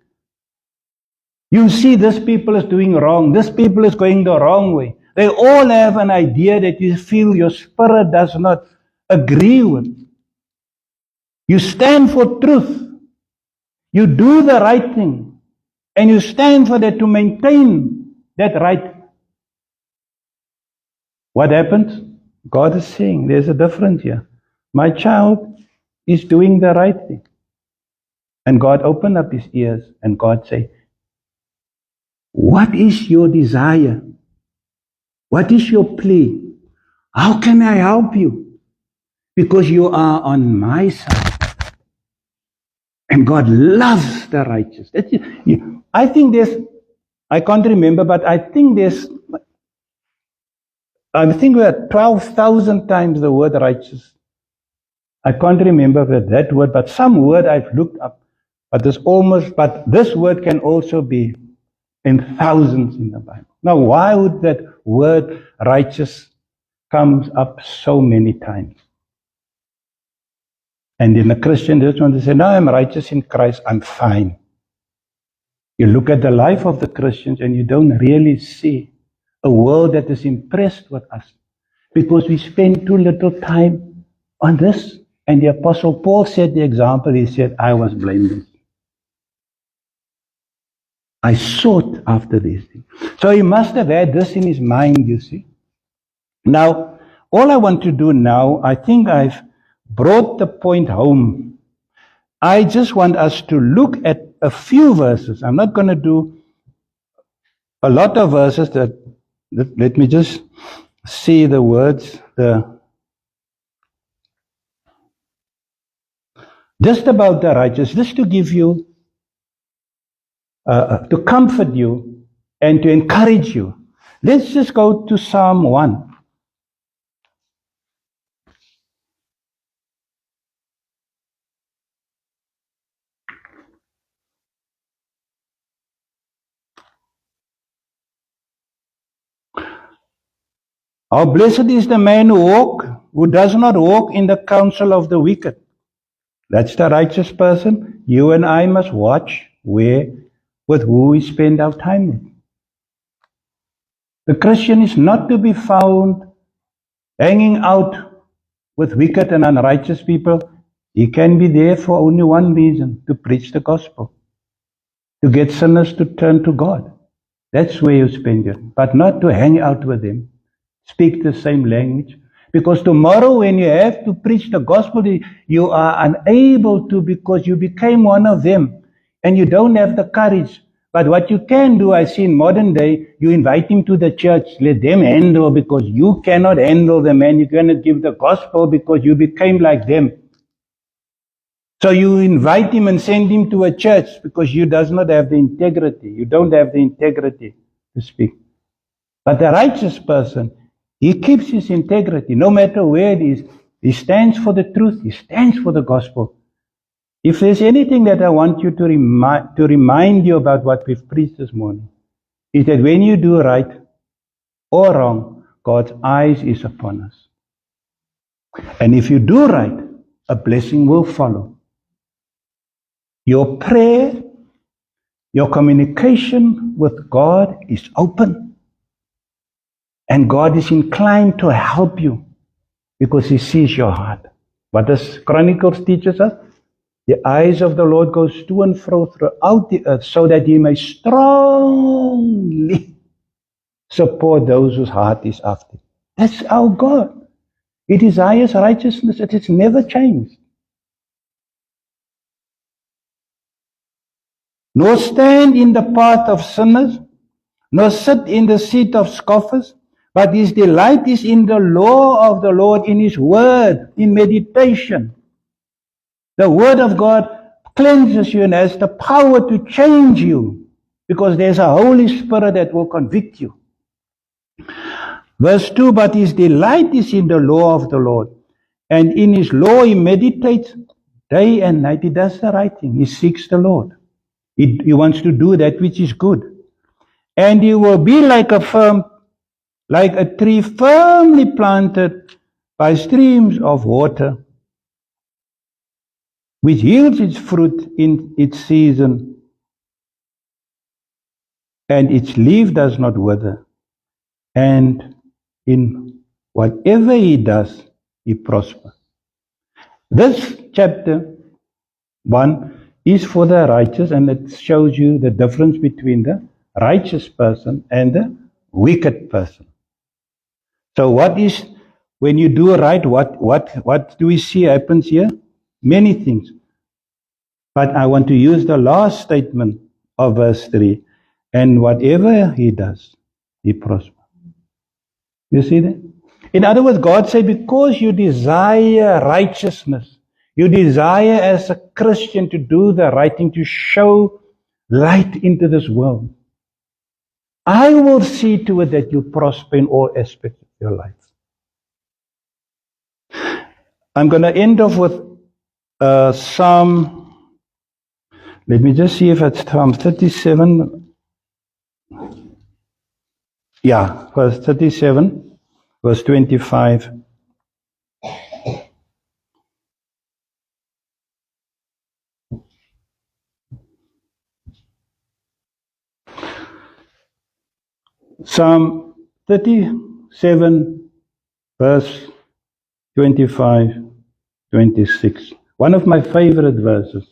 you see this people is doing wrong, this people is going the wrong way. They all have an idea that you feel your spirit does not agree with. You stand for truth. You do the right thing. And you stand for that to maintain that right. What happens? God is saying, there's a difference here. My child is doing the right thing. And God opened up his ears and God said, what is your desire? What is your plea? How can I help you? Because you are on my side. And God loves the righteous. That's it. I think I can't remember, but I think we had 12,000 times the word righteous. I can't remember that word, but some word I've looked up. But this word can also be in thousands in the Bible. Now, why would that word righteous comes up so many times? And then the Christian just want to say, no, I'm righteous in Christ, I'm fine. You look at the life of the Christians and you don't really see a world that is impressed with us, because we spend too little time on this. And the Apostle Paul set the example. He said, I was blameless. I sought after these things. So he must have had this in his mind, you see. Now, all I want to do now, I think I've brought the point home. I just want us to look at a few verses. I'm not going to do a lot of verses. Let me just see the words. Just about the righteous, just to give you, to comfort you and to encourage you. Let's just go to Psalm 1. How blessed is the man who does not walk in the counsel of the wicked. That's the righteous person. You and I must watch with who we spend our time with. The Christian is not to be found hanging out with wicked and unrighteous people. He can be there for only one reason, to preach the gospel, to get sinners to turn to God. That's where you spend your time, but not to hang out with them, speak the same language. Because tomorrow when you have to preach the gospel, you are unable to, because you became one of them and you don't have the courage. But what you can do, I see in modern day, you invite him to the church, let them handle, because you cannot handle them, and you cannot give the gospel because you became like them. So you invite him and send him to a church because you does not have the integrity. You don't have the integrity to speak. But the righteous person, he keeps his integrity, no matter where it is. He stands for the truth. He stands for the gospel. If there's anything that I want you to remind you about what we've preached this morning, is that when you do right or wrong, God's eyes is upon us. And if you do right, a blessing will follow. Your prayer, your communication with God is open. And God is inclined to help you because He sees your heart. What does Chronicles teaches us? The eyes of the Lord goes to and fro throughout the earth so that He may strongly support those whose heart is after. That's our God. He desires righteousness. It has never changed. Nor stand in the path of sinners, nor sit in the seat of scoffers, but His delight is in the law of the Lord, in His word, in meditation. The word of God cleanses you and has the power to change you because there's a Holy Spirit that will convict you. Verse 2, but His delight is in the law of the Lord, and in His law He meditates day and night. He does the right thing. He seeks the Lord. He wants to do that which is good. And He will be like a tree firmly planted by streams of water, which yields its fruit in its season, and its leaf does not wither. And in whatever he does, he prospers. This chapter 1 is for the righteous, and it shows you the difference between the righteous person and the wicked person. So when you do right, what do we see happens here? Many things. But I want to use the last statement of verse 3. And whatever he does, he prospers. You see that? In other words, God said, because you desire righteousness, you desire as a Christian to do the right thing, to show light into this world, I will see to it that you prosper in all aspects of your life. I'm going to end off with Psalm. Let me just see if it's Psalm 37. Yeah, verse 37, verse 25. Psalm 37, verse 25, 26. One of my favorite verses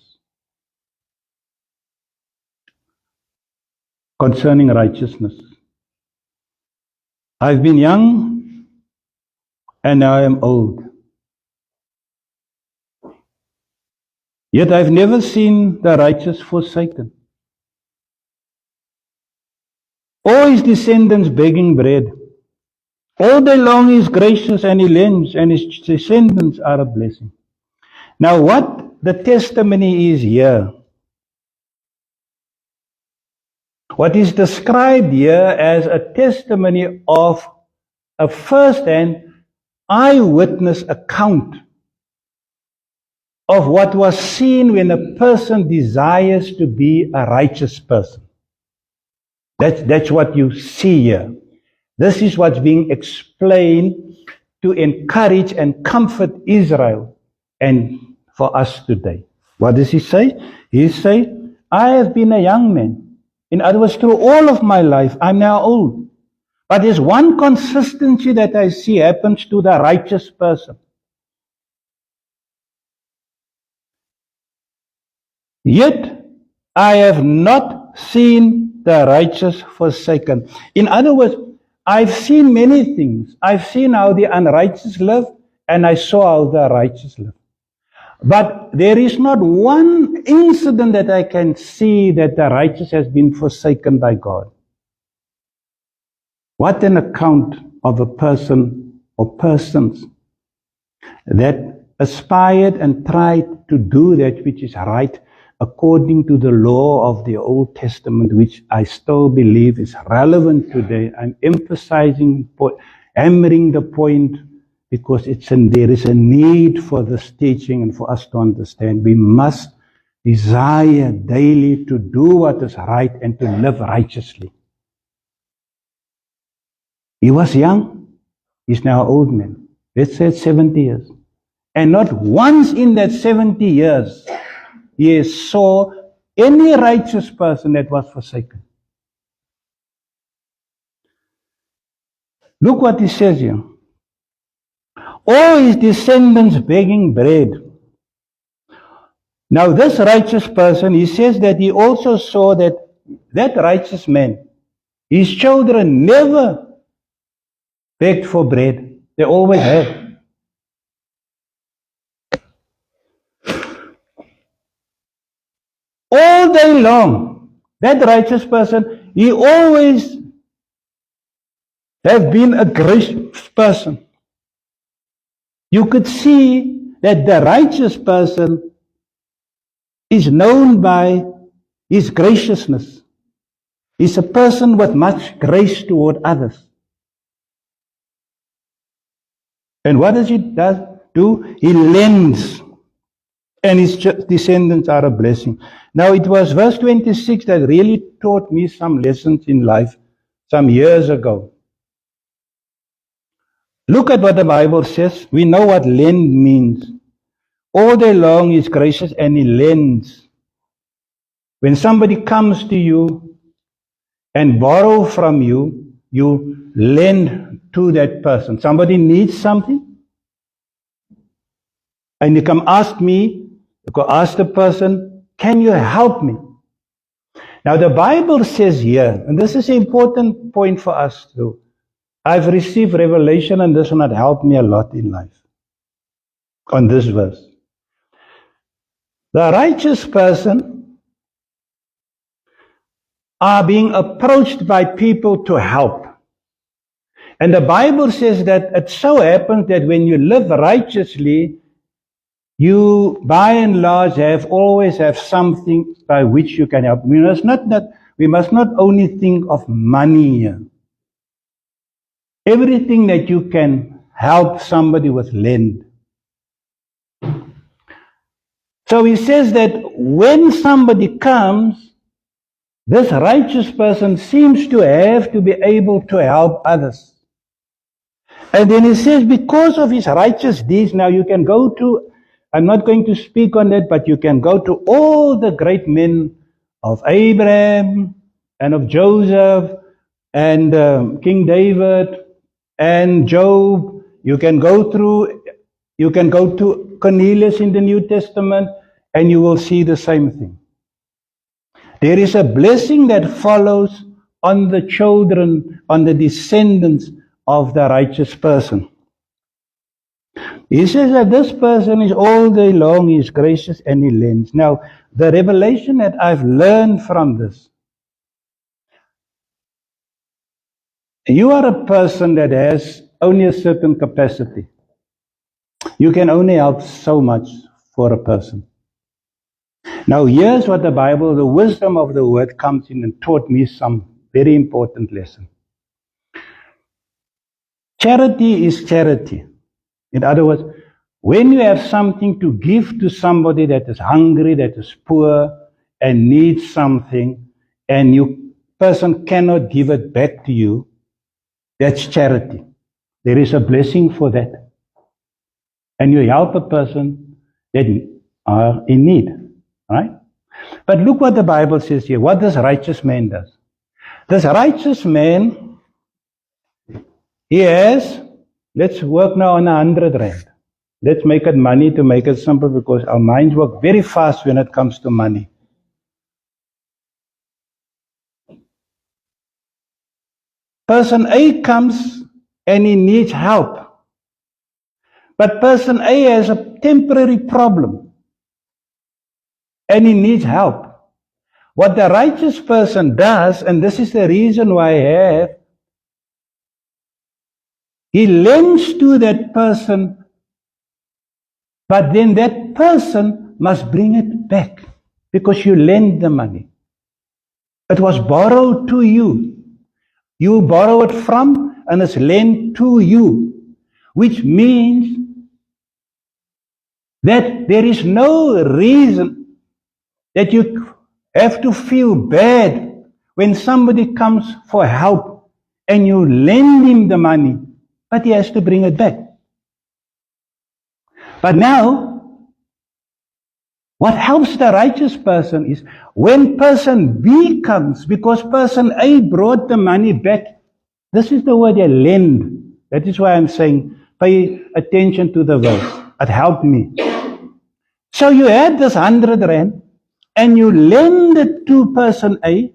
concerning righteousness. I've been young and now I am old. Yet I've never seen the righteous forsaken, or his descendants begging bread. All day long he is gracious and he lends, and his descendants are a blessing. Now what the testimony is here, what is described here as a testimony of a first-hand eyewitness account of what was seen when a person desires to be a righteous person. That's what you see here. This is what's being explained to encourage and comfort Israel and for us today. What does he say? He says, I have been a young man. In other words, through all of my life, I'm now old. But there's one consistency that I see happens to the righteous person. Yet, I have not seen the righteous forsaken. In other words, I've seen many things. I've seen how the unrighteous live, and I saw how the righteous live. But there is not one incident that I can see that the righteous has been forsaken by God. What an account of a person or persons that aspired and tried to do that which is right according to the law of the Old Testament, which I still believe is relevant today. I'm emphasizing, hammering the point, because there is a need for this teaching and for us to understand. We must desire daily to do what is right and to live righteously. He was young. He's now an old man. Let's say it's 70 years. And not once in that 70 years he saw any righteous person that was forsaken. Look what he says here. All his descendants begging bread. Now this righteous person, he says that he also saw that righteous man, his children never begged for bread. They always had. All day long, that righteous person, he always have been a gracious person. You could see that the righteous person is known by his graciousness. He's a person with much grace toward others. And what does he do? He lends. And his descendants are a blessing. Now it was verse 26 that really taught me some lessons in life some years ago. Look at what the Bible says. We know what lend means. All day long he's gracious and he lends. When somebody comes to you and borrow from you, you lend to that person. Somebody needs something and you come ask me, you go ask the person, can you help me? Now the Bible says here, and this is an important point for us too. I've received revelation and this will not help me a lot in life. On this verse. The righteous person are being approached by people to help. And the Bible says that it so happens that when you live righteously, you by and large always have something by which you can help. We must not only think of money here. Everything that you can help somebody with, lend. So he says that when somebody comes, this righteous person seems to have to be able to help others. And then he says, because of his righteous deeds, now you can go to, I'm not going to speak on that, but you can go to all the great men of Abraham and of Joseph and King David and Job. You can go to Cornelius in the New Testament and you will see the same thing. There is a blessing that follows on the children, on the descendants of the righteous person. He says that this person is all day long, he is gracious and he lends. Now, the revelation that I've learned from this, you are a person that has only a certain capacity. You can only help so much for a person. Now, here's what the Bible, the wisdom of the word comes in and taught me some very important lesson. Charity is charity. In other words, when you have something to give to somebody that is hungry, that is poor, and needs something, and you person cannot give it back to you, that's charity. There is a blessing for that. And you help a person that are in need. Right? But look what the Bible says here. What this righteous man does. This righteous man, he has, let's work now on 100 rand. Let's make it money to make it simple because our minds work very fast when it comes to money. Person A comes and he needs help. But person A has a temporary problem. And he needs help. What the righteous person does, and this is the reason why he lends to that person, but then that person must bring it back because you lend the money. It was borrowed to you. You borrow it from and it's lent to you, which means that there is no reason that you have to feel bad when somebody comes for help and you lend him the money, but he has to bring it back. But now, What helps the righteous person is when person B comes, because person A brought the money back. This is the word, lend. That is why I'm saying, pay attention to the verse. It helped me. So you had this 100 rand, and you lend it to person A.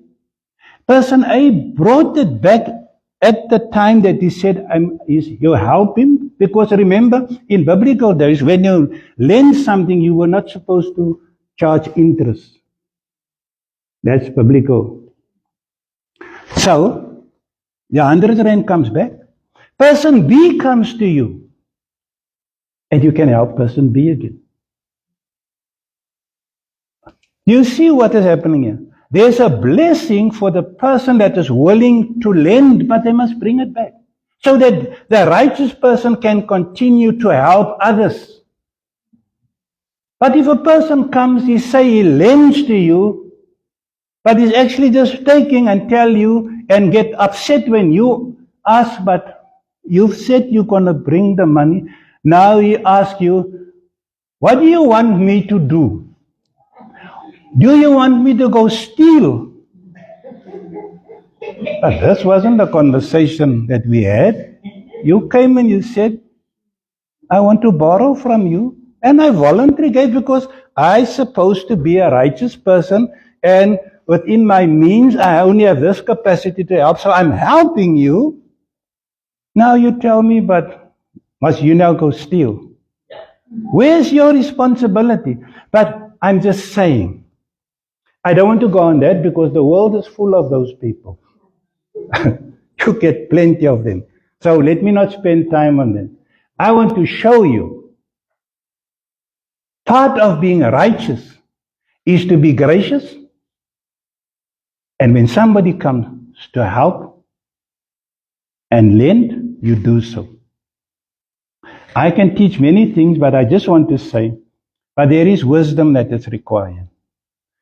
Person A brought it back at the time that he said, you help him. Because remember, in biblical days, when you lend something, you were not supposed to charge interest. That's biblical. So, the 100 rand comes back. Person B comes to you. And you can help person B again. You see what is happening here? There's a blessing for the person that is willing to lend, but they must bring it back. So that the righteous person can continue to help others. But if a person comes, he lends to you, but he's actually just taking and tell you and get upset when you ask, but you've said you're going to bring the money. Now he asks you, what do you want me to do? Do you want me to go steal? But this wasn't the conversation that we had. You came and you said, I want to borrow from you. And I voluntarily gave because I'm supposed to be a righteous person. And within my means, I only have this capacity to help. So I'm helping you. Now you tell me, but must you now go steal? Where's your responsibility? But I'm just saying, I don't want to go on that because the world is full of those people. You get plenty of them. So let me not spend time on them. I want to show you part of being righteous is to be gracious. And when somebody comes to help and lend, you do so. I can teach many things, but I just want to say, but there is wisdom that is required.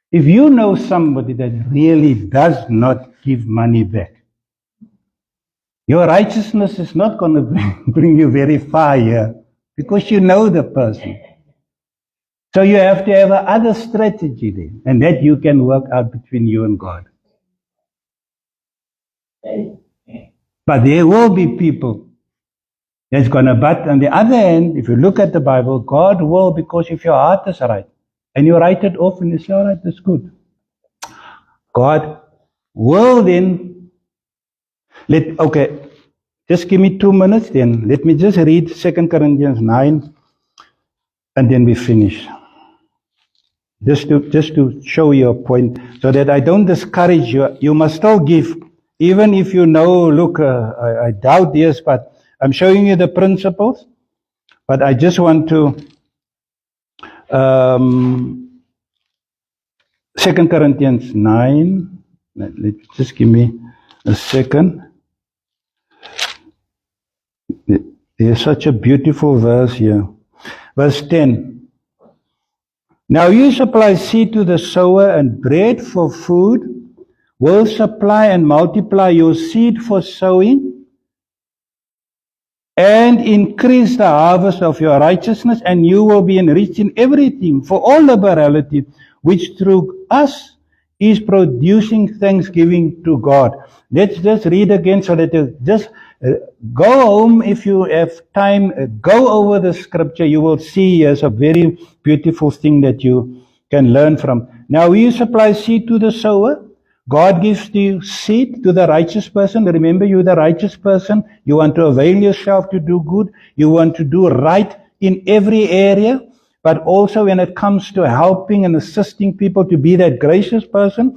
If you know somebody that really does not give money back, your righteousness is not going to bring you very far here because you know the person. So you have to have another strategy there, and that you can work out between you and God. But there will be people that's going to, but on the other hand, if you look at the Bible, God will, because if your heart is right, and you write it off and you say, all right, that's good. God will then, okay, just give me 2 minutes then. Let me just read 2 Corinthians 9 and then we finish. Just to show you a point so that I don't discourage you. You must still give. Even if you know, look, I doubt this, but I'm showing you the principles. But I just want to 2 Corinthians 9. Just give me a second. There's such a beautiful verse here. Verse 10. Now you supply seed to the sower and bread for food, will supply and multiply your seed for sowing, and increase the harvest of your righteousness, and you will be enriched in everything for all liberality, which through us is producing thanksgiving to God. Let's just read again so that you just go home if you have time. Go over the scripture. You will see there's a very beautiful thing that you can learn from. Now you supply seed to the sower. God gives you seed to the righteous person. Remember, you're the righteous person. You want to avail yourself to do good. You want to do right in every area. But also when it comes to helping and assisting people to be that gracious person.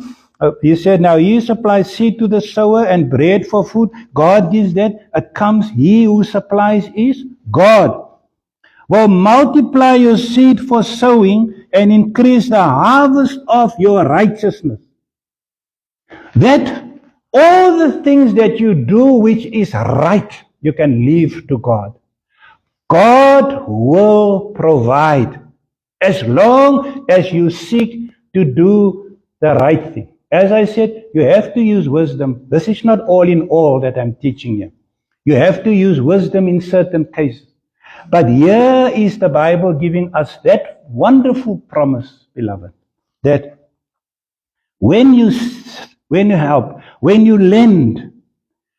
He said, now you supply seed to the sower and bread for food. God gives that. It comes, he who supplies is God. Well, multiply your seed for sowing and increase the harvest of your righteousness. That all the things that you do which is right, you can leave to God. God will provide as long as you seek to do the right thing. As I said, you have to use wisdom. This is not all in all that I'm teaching you. You have to use wisdom in certain cases. But here is the Bible giving us that wonderful promise, beloved, that when you help, when you lend,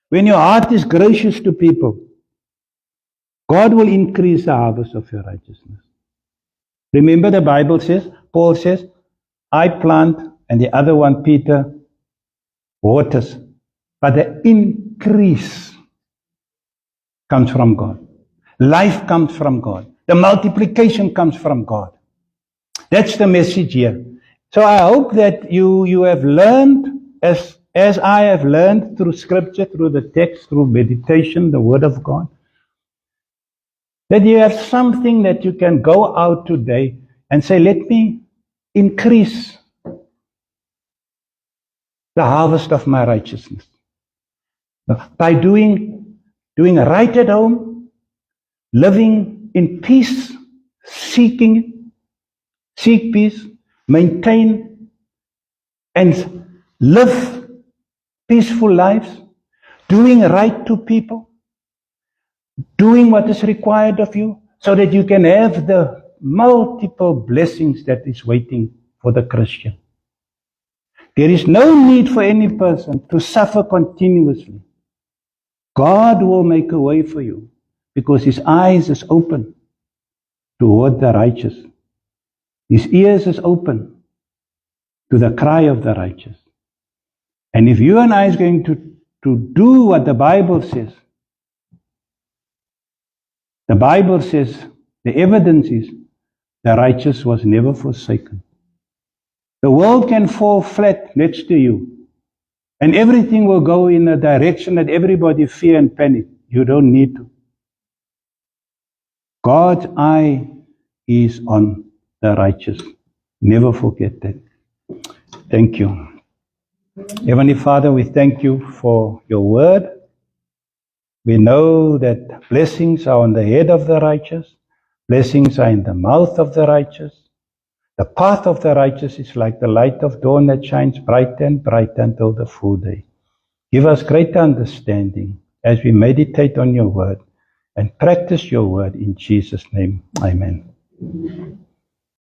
when your heart is gracious to people, God will increase the harvest of your righteousness. Remember the Bible says, Paul says, I plant and the other one, Peter, waters. But the increase comes from God. Life comes from God. The multiplication comes from God. That's the message here. So I hope that you have learned, as I have learned through scripture, through the text, through meditation, the word of God, that you have something that you can go out today and say, let me increase the harvest of my righteousness. By doing right at home, living in peace, seek peace, maintain and live peaceful lives, doing right to people, doing what is required of you, so that you can have the multiple blessings that is waiting for the Christian. There is no need for any person to suffer continuously. God will make a way for you because His eyes is open toward the righteous. His ears is open to the cry of the righteous. And if you and I is going to do what the Bible says, the Bible says the evidence is the righteous was never forsaken. The world can fall flat next to you, and everything will go in a direction that everybody fear and panic. You don't need to. God's eye is on the righteous. Never forget that. Thank you. Heavenly Father, we thank you for your word. We know that blessings are on the head of the righteous. Blessings are in the mouth of the righteous. The path of the righteous is like the light of dawn that shines brighter and brighter until the full day. Give us greater understanding as we meditate on your word and practice your word in Jesus' name. Amen.